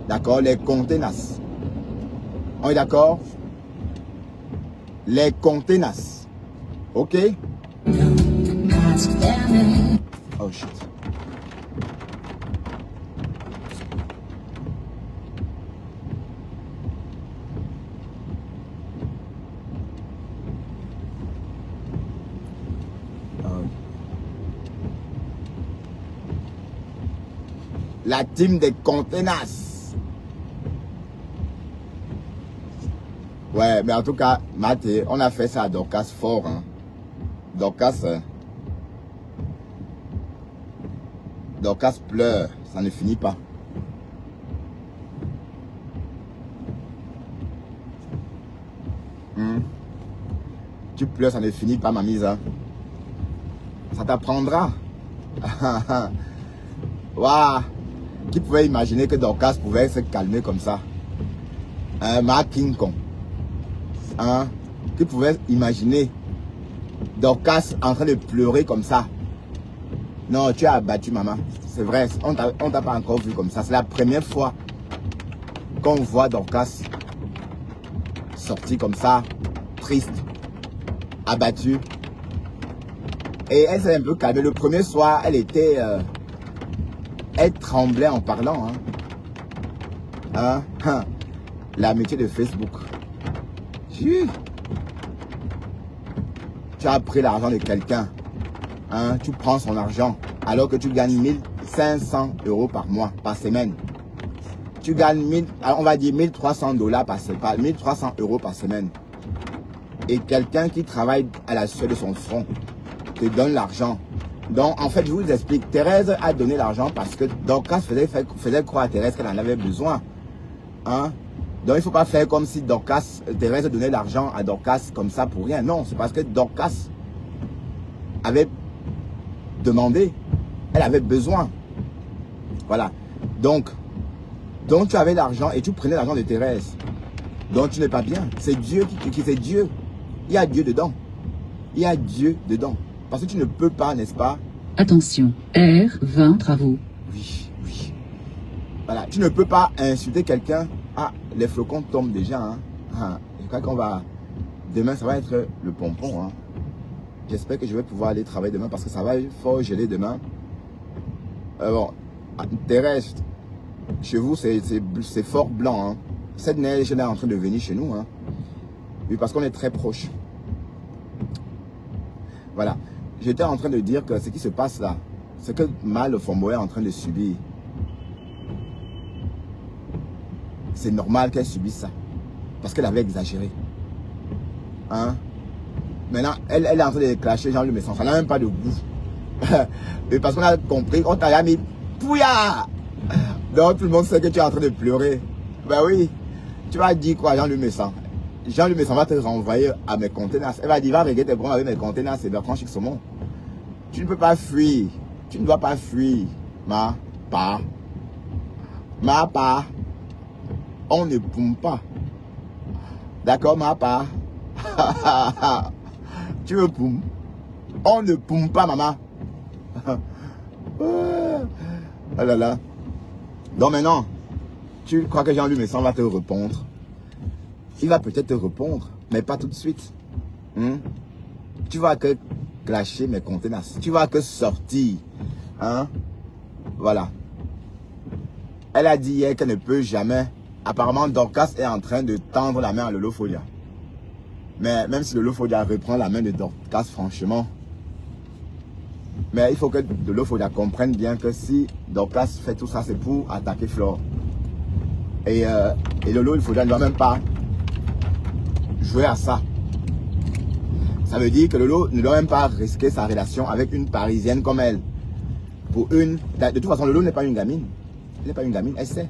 D'accord? Les Contenas. On est d'accord? Les Contenas. Ok? Oh shit. La team des Contenas. Ouais, mais en tout cas, Maté, on a fait ça à Dorcas fort. Hein. Dorcas pleure, ça ne finit pas. Tu pleures, ça ne finit pas, ma mise. Hein. Ça t'apprendra. Waouh. Qui pouvait imaginer que Dorcas pouvait se calmer comme ça? Ma King Kong. Hein? Qui pouvait imaginer Dorcas en train de pleurer comme ça? Non, tu as abattu maman. C'est vrai, on t'a pas encore vu comme ça. C'est la première fois qu'on voit Dorcas sortir comme ça, triste, abattue. Et elle s'est un peu calmée. Le premier soir, elle était... elle tremblait en parlant. Hein? L'amitié de Facebook. Tu as pris l'argent de quelqu'un. Hein? Tu prends son argent alors que tu gagnes 1500 € par mois, par semaine. Tu gagnes on va dire 1300 $ par semaine, 1300 € par semaine. Et quelqu'un qui travaille à la sueur de son front te donne l'argent. Donc, en fait, je vous explique. Thérèse a donné l'argent parce que Dorcas faisait croire à Thérèse qu'elle en avait besoin. Hein? Donc, il ne faut pas faire comme si Thérèse donnait l'argent à Dorcas comme ça pour rien. Non, c'est parce que Dorcas avait demandé. Elle avait besoin. Voilà. Donc, Donc tu avais l'argent et tu prenais l'argent de Thérèse. Donc tu n'es pas bien. C'est Dieu qui c'est Dieu. Il y a Dieu dedans. Il y a Dieu dedans. Parce que tu ne peux pas, n'est-ce pas? Attention, R20 travaux. Oui, oui. Voilà, tu ne peux pas insulter quelqu'un. Ah, les flocons tombent déjà. Hein. Ah, je crois qu'on va... Demain, ça va être le pompon. Hein. J'espère que je vais pouvoir aller travailler demain parce que ça va fort geler demain. Bon, Thérèse, chez vous, c'est fort blanc. Hein. Cette neige elle est en train de venir chez nous. Hein. Oui, parce qu'on est très proche. Voilà. J'étais en train de dire que ce qui se passe là, c'est que Mal Fombo est en train de subir. C'est normal qu'elle subisse ça. Parce qu'elle avait exagéré. Hein? Maintenant, elle est en train de clasher Jean-Luc Messon. Ça n'a même pas de goût. Et parce qu'on a compris, on t'a mis pouya. Donc tout le monde sait que tu es en train de pleurer. Ben oui. Tu vas dire quoi, Jean-Luc Messon? Jean-Luc Messon va te renvoyer à mes conteneurs. Elle va dire, va régler tes problèmes avec mes conteneurs. C'est Bertrand Chic Saumon. Tu ne peux pas fuir. Tu ne dois pas fuir. Ma part. On ne poume pas. D'accord, ma part. Tu veux poum? On ne poume pas, maman. Oh là là. Donc maintenant, tu crois que Jean-Luc Messon va te répondre? Il va peut-être te répondre, mais pas tout de suite. Tu vas que clasher mes conteneurs. Tu vas que sortir. Hein? Voilà. Elle a dit hier qu'elle ne peut jamais. Apparemment, Dorcas est en train de tendre la main à Lolo Folia. Mais même si Lolo Folia reprend la main de Dorcas, franchement. Mais il faut que Lolo Folia comprenne bien que si Dorcas fait tout ça, c'est pour attaquer Flore. Et Lolo Folia ne doit même pas jouer à ça. Ça veut dire que Lolo ne doit même pas risquer sa relation avec une Parisienne comme elle. De toute façon, Lolo n'est pas une gamine. Elle n'est pas une gamine, elle sait.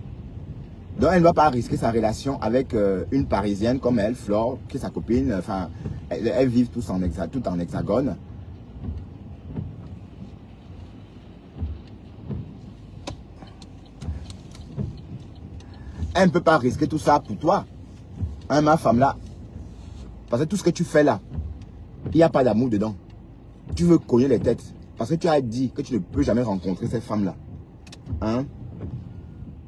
Donc elle ne doit pas risquer sa relation avec une Parisienne comme elle, Flore, qui est sa copine. Enfin, elles vivent tous tout en hexagone. Elle ne peut pas risquer tout ça pour toi. Hein, ma femme là. Parce que tout ce que tu fais là, il n'y a pas d'amour dedans. Tu veux cogner les têtes. Parce que tu as dit que tu ne peux jamais rencontrer cette femme là. Hein?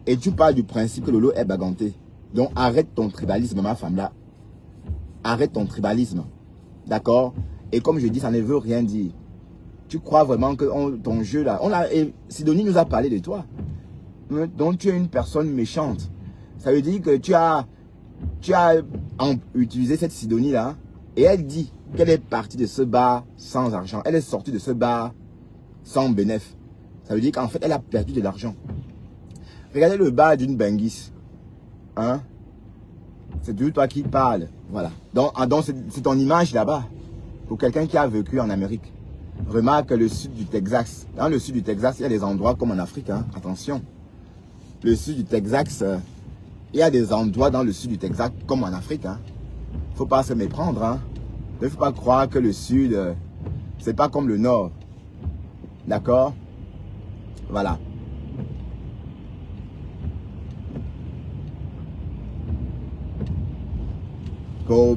Et tu parles du principe que Lolo est baganté. Donc arrête ton tribalisme, ma femme là. Arrête ton tribalisme. D'accord? Et comme je dis, ça ne veut rien dire. Tu crois vraiment que ton jeu là... Sidonie nous a parlé de toi. Donc tu es une personne méchante. Ça veut dire que tu as utilisé cette Sidonie là. Et elle dit qu'elle est partie de ce bar sans argent. Elle est sortie de ce bar sans bénéfice. Ça veut dire qu'en fait, elle a perdu de l'argent. Regardez le bar d'une Benguis. Hein? C'est toujours toi qui parles. Voilà. Donc c'est ton image là-bas. Pour quelqu'un qui a vécu en Amérique. Remarque le sud du Texas. Dans le sud du Texas, il y a des endroits comme en Afrique. Hein? Attention. Le sud du Texas, il y a des endroits dans le sud du Texas comme en Afrique. Hein? Faut pas se méprendre. Hein? Il ne faut pas croire que le sud, c'est pas comme le nord. D'accord? Voilà. Au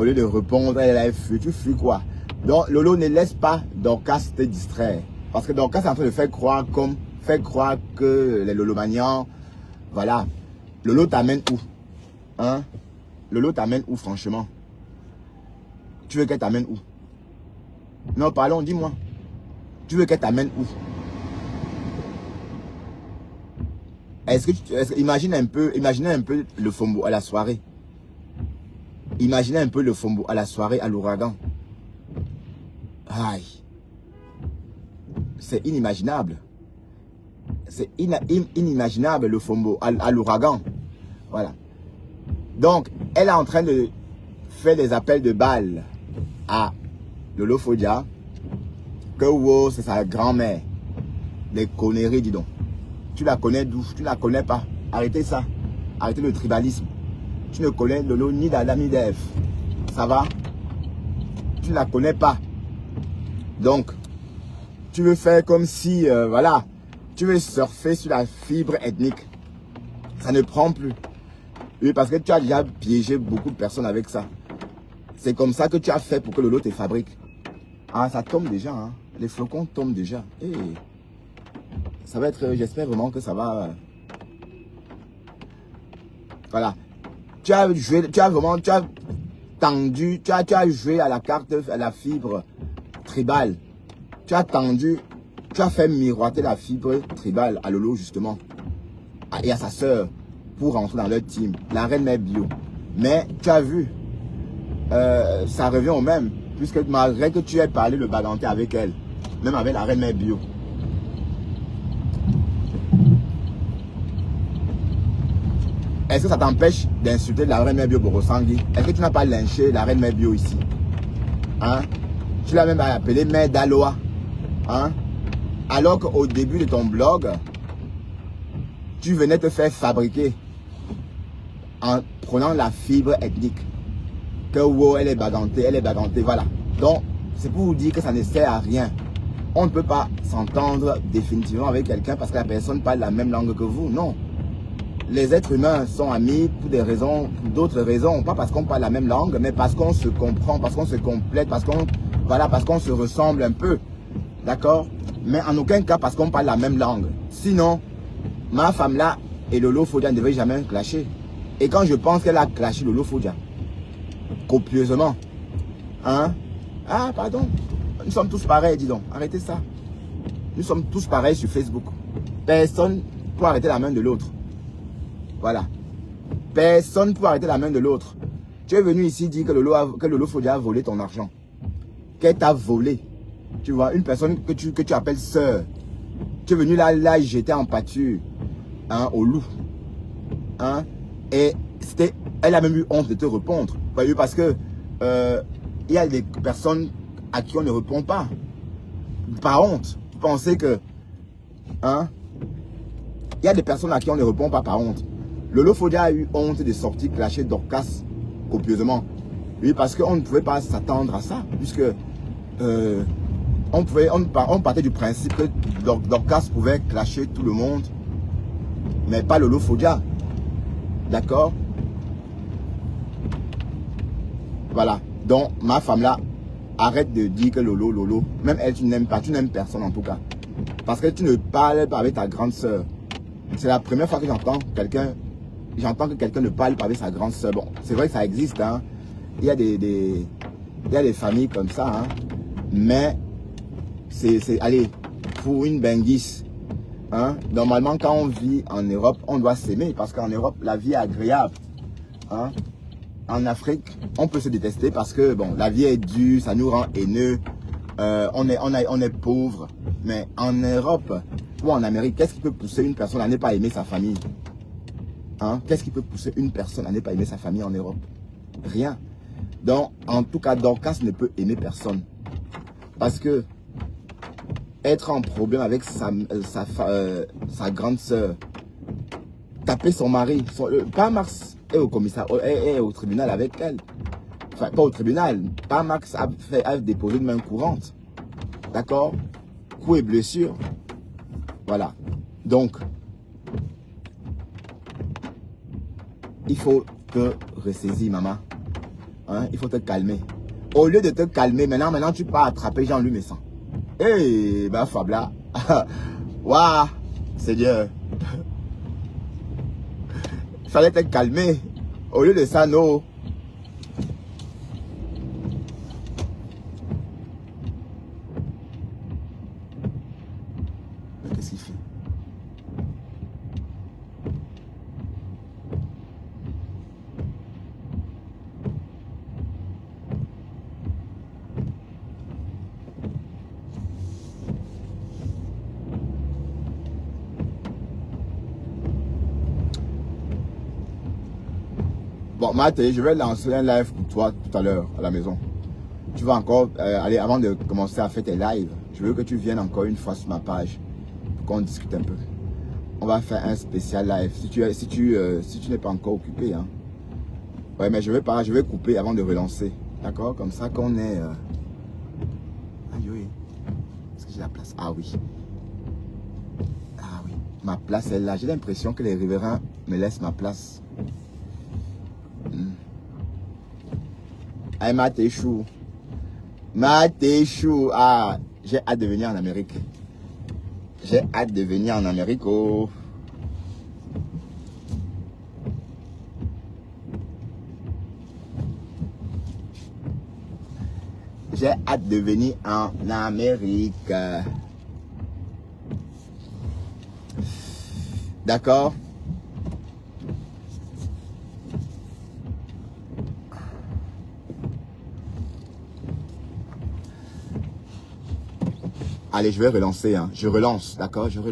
lieu de répondre, elle a fui. Tu fuis quoi? Donc, Lolo ne laisse pas Dorcas te distraire. Parce que Dorcas est en train de faire croire que les Lolomanians, voilà. Lolo t'amène où? Hein? Lolo t'amène où, franchement? Tu veux qu'elle t'amène où? Non, parlons, dis-moi. Tu veux qu'elle t'amène où? Imaginez un peu le Fombo à la soirée. Imaginez un peu le Fombo à la soirée à l'ouragan. Aïe. C'est inimaginable. C'est inimaginable le Fombo à l'ouragan. Voilà. Donc, elle est en train de faire des appels de balles à Lolo Folia. Que wow, c'est sa grand-mère. Des conneries, dis donc. Tu la connais d'où? Tu la connais pas. Arrêtez ça. Arrêtez le tribalisme. Tu ne connais Lolo ni d'Adam ni d'Ève. Ça va? Tu ne la connais pas. Donc, tu veux faire comme si, voilà, tu veux surfer sur la fibre ethnique. Ça ne prend plus. Oui, parce que tu as déjà piégé beaucoup de personnes avec ça. C'est comme ça que tu as fait pour que le lot te fabrique. Ah, ça tombe déjà, hein. Les flocons tombent déjà. Et ça va être, j'espère vraiment que ça va. Voilà. Tu as joué, tu as tendu, tu as joué à la carte, à la fibre tribale. Tu as tendu, tu as fait miroiter la fibre tribale à Lolo justement. Et à sa sœur pour rentrer dans leur team. La reine mère bio. Mais tu as vu, ça revient au même. Puisque malgré que tu aies parlé le baganté avec elle, même avec la reine mère bio. Est-ce que ça t'empêche d'insulter la reine mère bio Borosangui? Est-ce que tu n'as pas lynché la reine mère bio ici? Hein? Tu l'as même appelée mère d'Aloa. Hein? Alors qu'au début de ton blog, tu venais te faire fabriquer en prenant la fibre ethnique. Que wow, elle est bagantée, voilà. Donc, c'est pour vous dire que ça ne sert à rien. On ne peut pas s'entendre définitivement avec quelqu'un parce que la personne parle la même langue que vous. Non. Les êtres humains sont amis pour des raisons, pour d'autres raisons. Pas parce qu'on parle la même langue, mais parce qu'on se comprend, parce qu'on se complète, parce qu'on se ressemble un peu. D'accord? Mais en aucun cas parce qu'on parle la même langue. Sinon, ma femme là et Lolo Fodia ne devaient jamais clasher. Et quand je pense qu'elle a clashé Lolo Fodia, copieusement, hein? Ah, pardon. Nous sommes tous pareils, dis donc. Arrêtez ça. Nous sommes tous pareils sur Facebook. Personne pour arrêter la main de l'autre. Voilà. Personne pour arrêter la main de l'autre. Tu es venu ici dire que Lolo Fodia a volé ton argent. Qu'elle t'a volé. Tu vois, une personne que tu appelles sœur. Tu es venu là jeter en pâture, hein, au loup. Hein? Et elle a même eu honte de te répondre. Parce que il y a des personnes à qui on ne répond pas. Par honte. Vous pensez que... Hein? Il y a des personnes à qui on ne répond pas par honte. Lolo Fodia a eu honte de sortir clasher Dorcas copieusement. Oui, parce qu'on ne pouvait pas s'attendre à ça. Puisque on partait du principe que Dorcas pouvait clasher tout le monde. Mais pas Lolo Fodia. D'accord? Voilà. Donc, ma femme là, arrête de dire que Lolo. Même elle, tu n'aimes pas. Tu n'aimes personne en tout cas. Parce que tu ne parles pas avec ta grande soeur. C'est la première fois que j'entends que quelqu'un ne parle pas avec sa grande soeur. Bon, c'est vrai que ça existe. Hein. Il y a des familles comme ça. Hein. Mais, allez, pour une benguisse. Hein? Normalement, quand on vit en Europe, on doit s'aimer. Parce qu'en Europe, la vie est agréable. Hein? En Afrique, on peut se détester parce que bon, la vie est dure, ça nous rend haineux, on est pauvre. Mais en Europe ou en Amérique, qu'est-ce qui peut pousser une personne à ne pas aimer sa famille? Hein? Qu'est-ce qui peut pousser une personne à ne pas aimer sa famille en Europe? Rien. Donc, en tout cas, Dorcas ne peut aimer personne. Parce que être en problème avec sa grande sœur, taper son mari, pas Max est au commissariat, est au tribunal avec elle. Enfin, pas au tribunal, pas Max a déposé une main courante. D'accord? Coups et blessures. Voilà. Donc, il faut te ressaisir, maman. Hein? Il faut te calmer. Au lieu de te calmer, maintenant tu pars attraper Jean-Louis Messan. Eh, ben Fabla. Waouh, Seigneur. Il fallait te calmer. Au lieu de ça, non. Qu'est-ce qu'il fait? Bon, Mathé, je vais lancer un live pour toi tout à l'heure à la maison. Tu vas encore, aller avant de commencer à faire tes lives, je veux que tu viennes encore une fois sur ma page pour qu'on discute un peu. On va faire un spécial live si tu n'es pas encore occupé. Hein. Ouais, mais je vais couper avant de relancer. D'accord? Comme ça qu'on est... Aïe, oui. Est-ce que j'ai la place? Ah oui. Ah oui. Ma place est là. J'ai l'impression que les riverains me laisse ma place. Hey, Matéchou. Matéchou. Ah, j'ai hâte de venir en Amérique. J'ai hâte de venir en Amérique. Oh. J'ai hâte de venir en Amérique. D'accord? Allez, je vais relancer. Hein. Je relance, d'accord? Je relance.